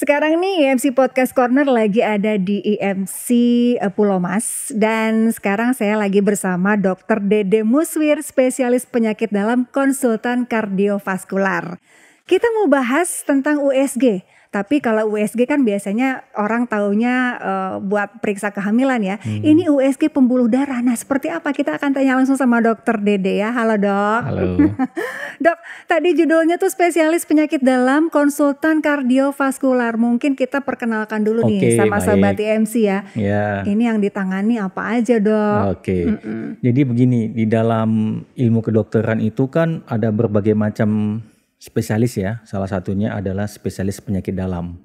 Sekarang nih IMC Podcast Corner lagi ada di IMC Pulau Mas. Dan sekarang saya lagi bersama Dr. Dede Muswir, spesialis penyakit dalam konsultan kardiovaskular. Kita mau bahas tentang USG. Tapi kalau USG kan biasanya orang taunya buat periksa kehamilan ya. Ini USG pembuluh darah. Nah seperti apa? Kita akan tanya langsung sama Dr. Dede ya. Halo dok. Halo. Dok, tadi judulnya tuh spesialis penyakit dalam konsultan kardiovaskular. Mungkin kita perkenalkan dulu nih sama sahabat IMC ya. Ini yang ditangani apa aja dok? Jadi begini, di dalam ilmu kedokteran itu kan ada berbagai macam spesialis ya. Salah satunya adalah spesialis penyakit dalam.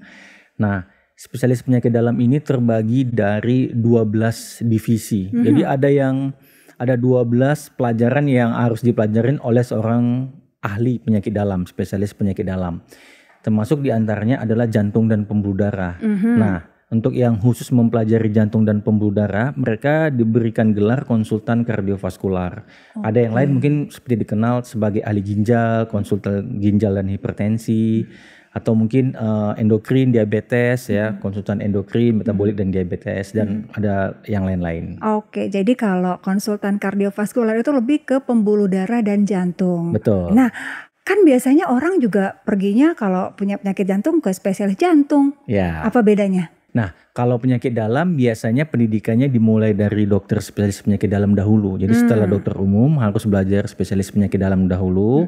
Nah, spesialis penyakit dalam ini terbagi dari 12 divisi. Jadi ada 12 pelajaran yang harus dipelajarin oleh seorang ahli penyakit dalam, spesialis penyakit dalam. Termasuk diantaranya adalah jantung dan pembuluh darah. Nah, untuk yang khusus mempelajari jantung dan pembuluh darah, mereka diberikan gelar konsultan kardiovaskular. Ada yang lain mungkin seperti dikenal sebagai ahli ginjal, konsultan ginjal dan hipertensi, atau mungkin endokrin, diabetes ya, konsultan endokrin, metabolik dan diabetes, dan ada yang lain-lain. Oke, jadi kalau konsultan kardiovaskular itu lebih ke pembuluh darah dan jantung. Betul. Nah, kan biasanya orang juga perginya kalau punya penyakit jantung ke spesialis jantung. Ya. Apa bedanya? Nah, kalau penyakit dalam biasanya pendidikannya dimulai dari dokter spesialis penyakit dalam dahulu. Jadi setelah dokter umum harus belajar spesialis penyakit dalam dahulu.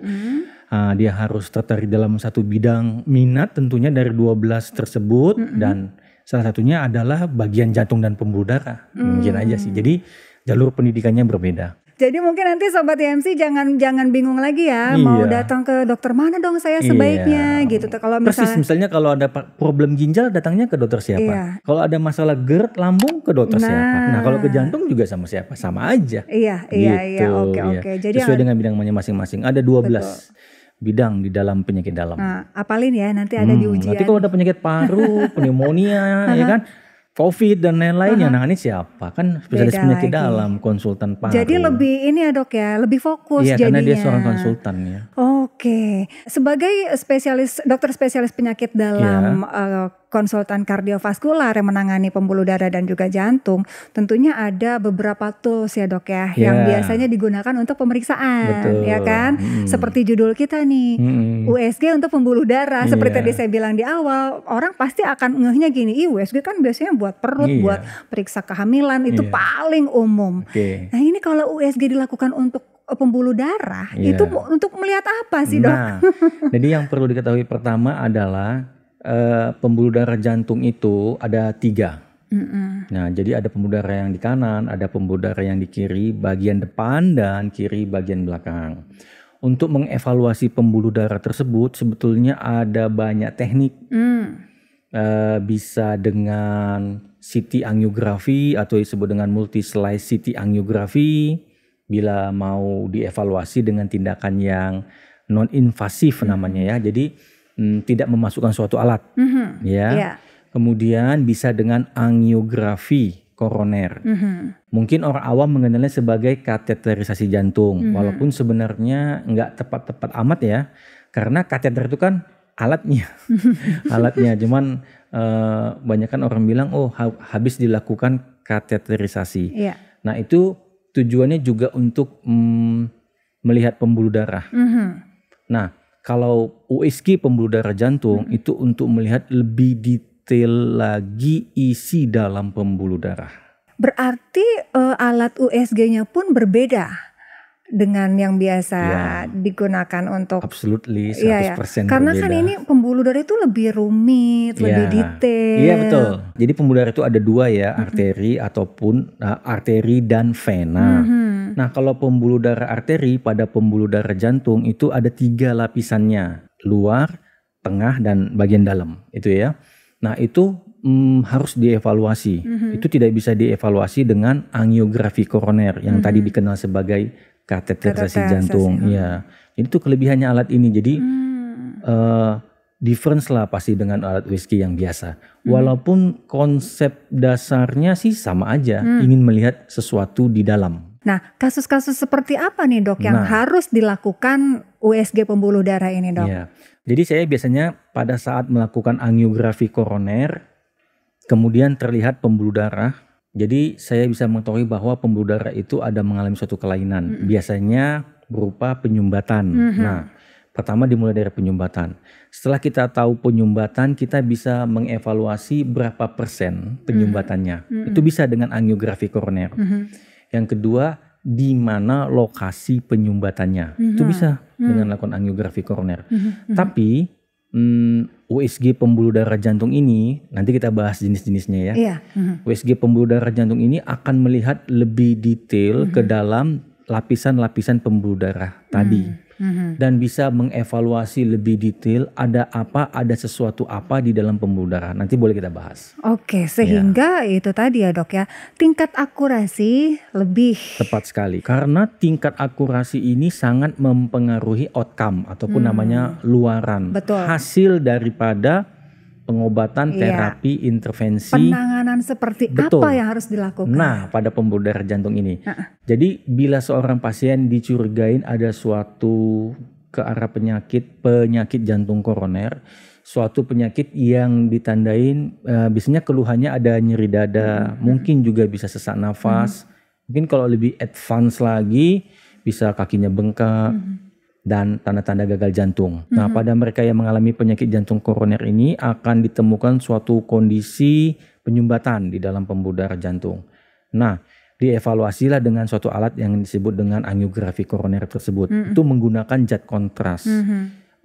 Dia harus tertarik dalam satu bidang minat tentunya dari 12 tersebut. Dan salah satunya adalah bagian jantung dan pembuluh darah. Mungkin aja sih. Jadi jalur pendidikannya berbeda. Jadi mungkin nanti sobat IMC jangan bingung lagi ya, mau datang ke dokter mana dong saya sebaiknya gitu. Kalau misalnya kalau ada problem ginjal datangnya ke dokter siapa? Kalau ada masalah GERD lambung ke dokter siapa? Nah kalau ke jantung juga sama siapa? Sama aja. Iya. Oke. Jadi sesuai dengan bidangnya masing-masing. Ada 12 bidang di dalam penyakit dalam. Nah, apalin ya nanti ada di ujian. Nanti kalau ada penyakit paru, pneumonia, ya kan? COVID dan lain-lain yang nangani siapa? Kan spesialis penyakit dalam, konsultan paru. Jadi lebih ini ya dok ya, lebih fokus jadinya. Iya karena dia seorang konsultan ya. Oke. Sebagai dokter spesialis penyakit dalam konsultan kardiovaskular yang menangani pembuluh darah dan juga jantung, tentunya ada beberapa tools ya dok ya, yang biasanya digunakan untuk pemeriksaan. Betul. Ya kan? Seperti judul kita nih, USG untuk pembuluh darah. Seperti tadi saya bilang di awal, orang pasti akan ngehnya gini, USG kan biasanya buat perut, buat periksa kehamilan, itu paling umum. Nah ini kalau USG dilakukan untuk pembuluh darah, itu untuk melihat apa sih dok? Nah, jadi yang perlu diketahui pertama adalah pembuluh darah jantung itu ada 3. Nah, jadi ada pembuluh darah yang di kanan, ada pembuluh darah yang di kiri, bagian depan dan kiri bagian belakang. Untuk mengevaluasi pembuluh darah tersebut sebetulnya ada banyak teknik. Bisa dengan CT angiografi atau disebut dengan multi slice CT angiografi. Bila mau dievaluasi dengan tindakan yang non invasif namanya ya. Jadi tidak memasukkan suatu alat, Kemudian bisa dengan angiografi koroner. Mungkin orang awam mengenalnya sebagai kateterisasi jantung, walaupun sebenarnya nggak tepat-tepat amat ya, karena kateter itu kan alatnya, Cuman banyak kan orang bilang, habis dilakukan kateterisasi. Nah itu tujuannya juga untuk melihat pembuluh darah. Nah kalau USG pembuluh darah jantung itu untuk melihat lebih detail lagi isi dalam pembuluh darah. Berarti alat USG-nya pun berbeda dengan yang biasa digunakan untuk. Absolutely 100% Karena berbeda. Kan ini pembuluh darah itu lebih rumit, lebih detail. Iya betul. Jadi pembuluh darah itu ada 2 ya, arteri ataupun arteri dan vena. Nah kalau pembuluh darah arteri pada pembuluh darah jantung itu ada 3 lapisannya, luar, tengah dan bagian dalam itu ya. Nah itu harus dievaluasi. Itu tidak bisa dievaluasi dengan angiografi koroner yang tadi dikenal sebagai kateterisasi jantung. Ya, jadi itu kelebihannya alat ini. Jadi difference lah pasti dengan alat USG yang biasa. Walaupun konsep dasarnya sih sama aja, ingin melihat sesuatu di dalam. Nah, kasus-kasus seperti apa nih dok yang harus dilakukan USG pembuluh darah ini dok? Ya, Jadi saya biasanya pada saat melakukan angiografi koroner, kemudian terlihat pembuluh darah. Jadi saya bisa mengetahui bahwa pembuluh darah itu ada mengalami suatu kelainan. Biasanya berupa penyumbatan. Nah, pertama dimulai dari penyumbatan. Setelah kita tahu penyumbatan, kita bisa mengevaluasi berapa persen penyumbatannya. Itu bisa dengan angiografi koroner. Yang kedua, di mana lokasi penyumbatannya. Itu bisa dengan lakukan angiografi koroner. Tapi USG pembuluh darah jantung ini, nanti kita bahas jenis-jenisnya ya. USG pembuluh darah jantung ini akan melihat lebih detail ke dalam lapisan-lapisan pembuluh darah tadi. Dan bisa mengevaluasi lebih detail ada sesuatu apa di dalam pembuluh darah. Nanti boleh kita bahas. Oke, sehingga itu tadi ya dok ya, tingkat akurasi lebih tepat sekali. Karena tingkat akurasi ini sangat mempengaruhi outcome ataupun namanya luaran. Betul. Hasil daripada pengobatan, terapi, intervensi. Penanganan seperti apa yang harus dilakukan? Nah, pada pembuluh darah jantung ini. Jadi bila seorang pasien dicurigain ada suatu ke arah penyakit jantung koroner, suatu penyakit yang ditandain biasanya keluhannya ada nyeri dada, mungkin juga bisa sesak nafas, mungkin kalau lebih advance lagi bisa kakinya bengkak. Dan tanda-tanda gagal jantung. Nah, pada mereka yang mengalami penyakit jantung koroner ini akan ditemukan suatu kondisi penyumbatan di dalam pembuluh darah jantung. Nah, dievaluasilah dengan suatu alat yang disebut dengan angiografi koroner tersebut. Itu menggunakan zat kontras.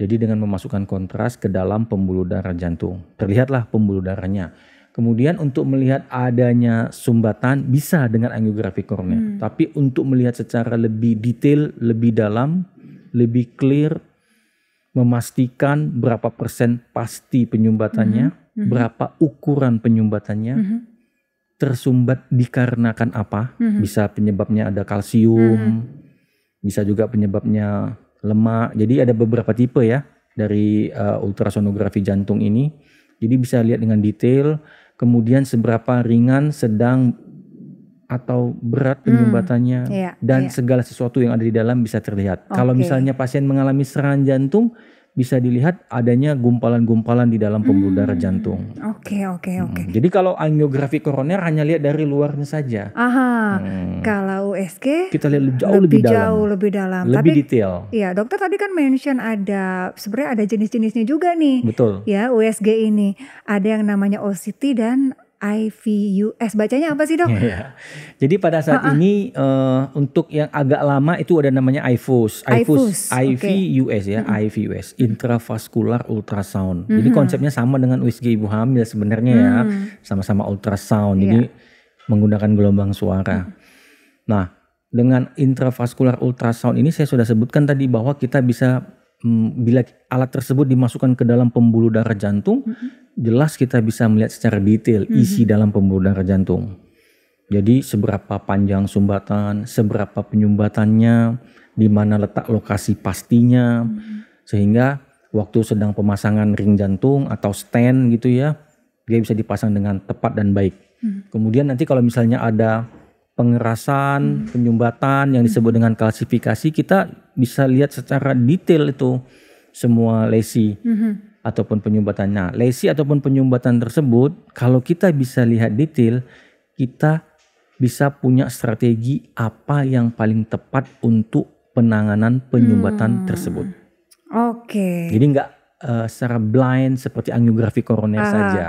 Jadi dengan memasukkan kontras ke dalam pembuluh darah jantung. Terlihatlah pembuluh darahnya. Kemudian untuk melihat adanya sumbatan bisa dengan angiografi koroner. Tapi untuk melihat secara lebih detail, lebih dalam, lebih clear, memastikan berapa persen pasti penyumbatannya, berapa ukuran penyumbatannya, tersumbat dikarenakan apa, bisa penyebabnya ada kalsium, bisa juga penyebabnya lemak. Jadi ada beberapa tipe ya dari ultrasonografi jantung ini. Jadi bisa lihat dengan detail, kemudian seberapa ringan, sedang, atau berat penyumbatannya dan segala sesuatu yang ada di dalam bisa terlihat. Kalau misalnya pasien mengalami serangan jantung, bisa dilihat adanya gumpalan-gumpalan di dalam pembuluh darah jantung. Oke. Jadi kalau angiografi koroner hanya lihat dari luarnya saja. Kalau USG kita lihat lebih dalam. Lebih Tapi, detail. Iya, dokter tadi kan mention sebenarnya ada jenis-jenisnya juga nih. Betul. Ya, USG ini ada yang namanya OCT dan IVUS, bacanya apa sih dok? Jadi pada saat ini untuk yang agak lama itu ada namanya IVUS ya, IVUS, intravascular ultrasound. Jadi konsepnya sama dengan USG ibu hamil sebenarnya ya, sama-sama ultrasound. Jadi menggunakan gelombang suara. Nah, dengan intravascular ultrasound ini saya sudah sebutkan tadi bahwa kita bisa bila alat tersebut dimasukkan ke dalam pembuluh darah jantung, jelas kita bisa melihat secara detail isi dalam pembuluh darah jantung. Jadi seberapa panjang sumbatan, seberapa penyumbatannya, di mana letak lokasi pastinya, sehingga waktu sedang pemasangan ring jantung atau stent gitu ya, dia bisa dipasang dengan tepat dan baik. Kemudian nanti kalau misalnya ada pengerasan, penyumbatan yang disebut dengan kalsifikasi, kita bisa lihat secara detail itu semua lesi ataupun penyumbatannya. Lesi ataupun penyumbatan tersebut, kalau kita bisa lihat detail, kita bisa punya strategi apa yang paling tepat untuk penanganan penyumbatan tersebut. Jadi nggak secara blind seperti angiografi koroner saja.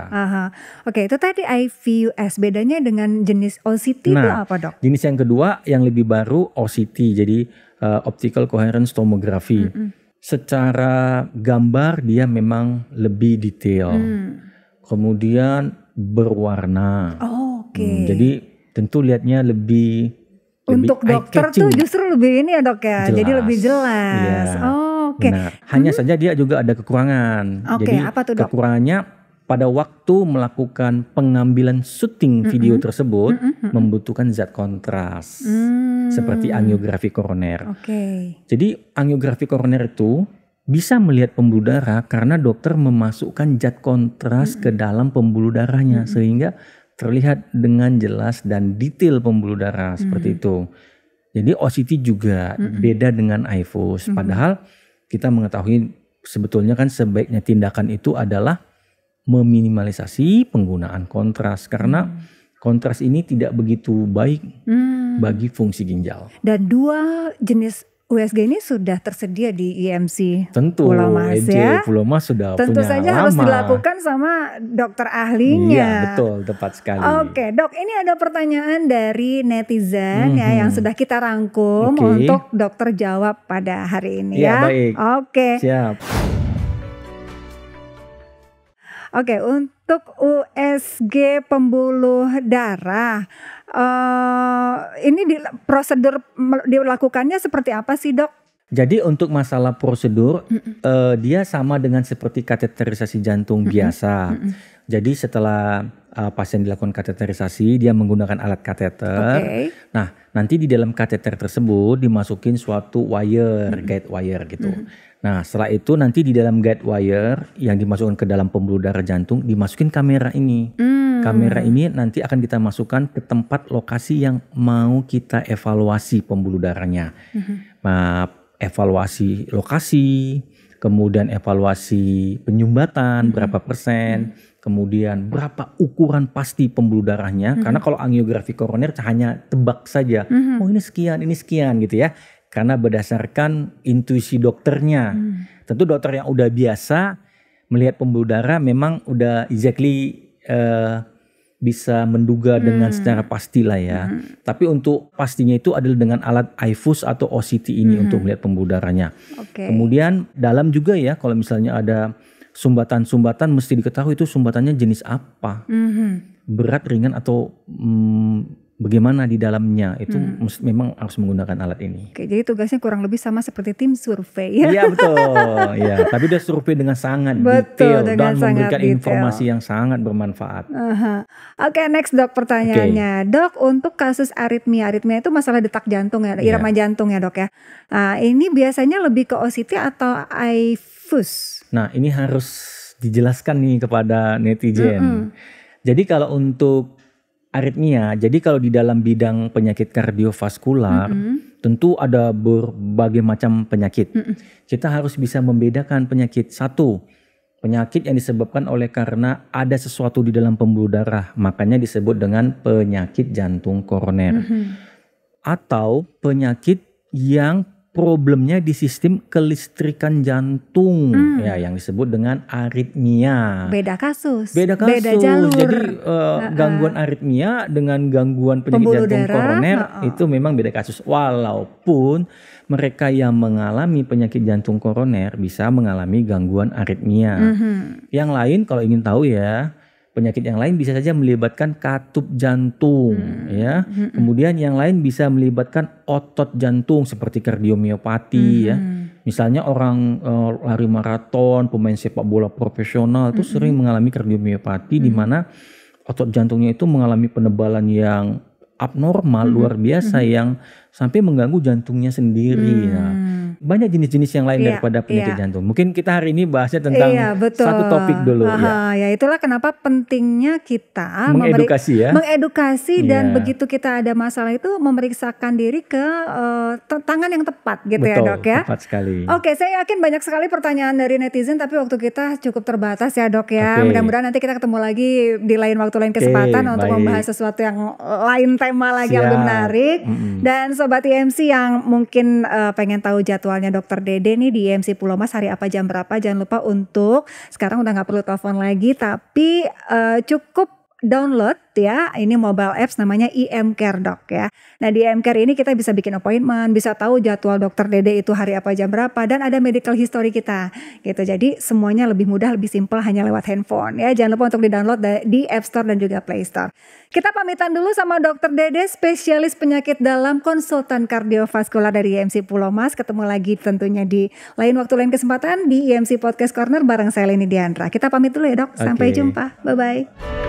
Itu tadi IVUS, bedanya dengan jenis OCT itu apa dok? Jenis yang kedua yang lebih baru OCT, jadi optical coherence tomography. Secara gambar dia memang lebih detail, kemudian berwarna. Jadi tentu lihatnya lebih untuk dokter tuh justru lebih ini ya dok ya, jadi lebih jelas. Benar. Hanya saja dia juga ada kekurangan. Jadi apa tuh, dok? Kekurangannya pada waktu melakukan pengambilan syuting video tersebut membutuhkan zat kontras seperti angiografi koroner. Jadi angiografi koroner itu bisa melihat pembuluh darah karena dokter memasukkan zat kontras ke dalam pembuluh darahnya sehingga terlihat dengan jelas dan detail pembuluh darah seperti itu. Jadi OCT juga beda dengan IVUS. Padahal kita mengetahui sebetulnya kan sebaiknya tindakan itu adalah meminimalisasi penggunaan kontras karena kontras ini tidak begitu baik bagi fungsi ginjal. Dan 2 jenis USG ini sudah tersedia di IMC Tentu, Pulau Mas ya. Pulau Mas sudah tentu punya saja lama. Harus dilakukan sama dokter ahlinya. Iya betul, tepat sekali. Oke dok, ini ada pertanyaan dari netizen ya yang sudah kita rangkum untuk dokter jawab pada hari ini ya. Baik. Oke. Siap. Oke, untuk USG pembuluh darah, ini prosedur dilakukannya seperti apa sih dok? Jadi untuk masalah prosedur, dia sama dengan seperti kateterisasi jantung biasa. Jadi setelah pasien dilakukan kateterisasi, dia menggunakan alat kateter. Nah, nanti di dalam kateter tersebut dimasukin suatu wire, guide wire gitu. Nah, setelah itu nanti di dalam guide wire yang dimasukkan ke dalam pembuluh darah jantung, dimasukin kamera ini. Kamera ini nanti akan kita masukkan ke tempat lokasi yang mau kita evaluasi pembuluh darahnya. Evaluasi lokasi, kemudian evaluasi penyumbatan berapa persen, kemudian berapa ukuran pasti pembuluh darahnya. Karena kalau angiografi koroner hanya tebak saja, oh ini sekian gitu ya. Karena berdasarkan intuisi dokternya. Tentu dokter yang udah biasa melihat pembuluh darah memang udah exactly bisa menduga dengan secara pasti lah ya. Tapi untuk pastinya itu adalah dengan alat iFuse atau OCT ini untuk melihat pembuluh darahnya. Kemudian dalam juga ya, kalau misalnya ada sumbatan-sumbatan mesti diketahui itu sumbatannya jenis apa. Berat, ringan atau bagaimana di dalamnya itu memang harus menggunakan alat ini. Oke, jadi tugasnya kurang lebih sama seperti tim survei ya. Iya betul, ya. Tapi dia survei dengan sangat detail dan memberikan informasi yang sangat bermanfaat. Oke, next dok pertanyaannya, dok untuk kasus aritmia itu masalah detak jantung ya, irama jantung ya dok ya. Nah, ini biasanya lebih ke OCT atau iFuse? Nah ini harus dijelaskan nih kepada netizen. Jadi kalau untuk aritmia, jadi kalau di dalam bidang penyakit kardiovaskular tentu ada berbagai macam penyakit. Kita harus bisa membedakan penyakit. Satu, penyakit yang disebabkan oleh karena ada sesuatu di dalam pembuluh darah, makanya disebut dengan penyakit jantung koroner. Atau penyakit yang problemnya di sistem kelistrikan jantung, ya yang disebut dengan aritmia. Beda kasus. Beda jalur. Jadi gangguan aritmia dengan gangguan penyakit jantung koroner itu memang beda kasus. Walaupun mereka yang mengalami penyakit jantung koroner bisa mengalami gangguan aritmia. Yang lain kalau ingin tahu ya, penyakit yang lain bisa saja melibatkan katup jantung, ya. Kemudian yang lain bisa melibatkan otot jantung seperti kardiomiopati, ya. Misalnya orang lari maraton, pemain sepak bola profesional itu sering mengalami kardiomiopati di mana otot jantungnya itu mengalami penebalan yang abnormal luar biasa yang sampai mengganggu jantungnya sendiri. Nah, banyak jenis-jenis yang lain daripada penyakit jantung. Mungkin kita hari ini bahasnya tentang satu topik dulu. Ya itulah kenapa pentingnya kita mengedukasi dan begitu kita ada masalah itu memeriksakan diri ke tangan yang tepat gitu. Betul, ya dok ya. Tepat sekali. Oke, saya yakin banyak sekali pertanyaan dari netizen tapi waktu kita cukup terbatas ya dok ya. Mudah-mudahan nanti kita ketemu lagi di lain waktu, lain kesempatan untuk membahas sesuatu yang lain, tema lagi yang lebih menarik. Dan sobat IMC yang mungkin pengen tahu jadwalnya dokter Dede nih di IMC Pulau Mas hari apa jam berapa, jangan lupa untuk sekarang udah gak perlu telepon lagi tapi cukup download ya, ini mobile apps namanya IM-Care Dok ya. Nah di IM-Care ini kita bisa bikin appointment, bisa tahu jadwal dokter Dede itu hari apa jam berapa dan ada medical history kita gitu. Jadi semuanya lebih mudah, lebih simpel hanya lewat handphone ya. Jangan lupa untuk di-download di App Store dan juga Play Store. Kita pamitan dulu sama dokter Dede, spesialis penyakit dalam, konsultan kardiovaskular dari IMC Pulau Mas. Ketemu lagi tentunya di lain waktu, lain kesempatan di IMC Podcast Corner bareng saya Leni Diandra. Kita pamit dulu ya dok, sampai jumpa, bye-bye.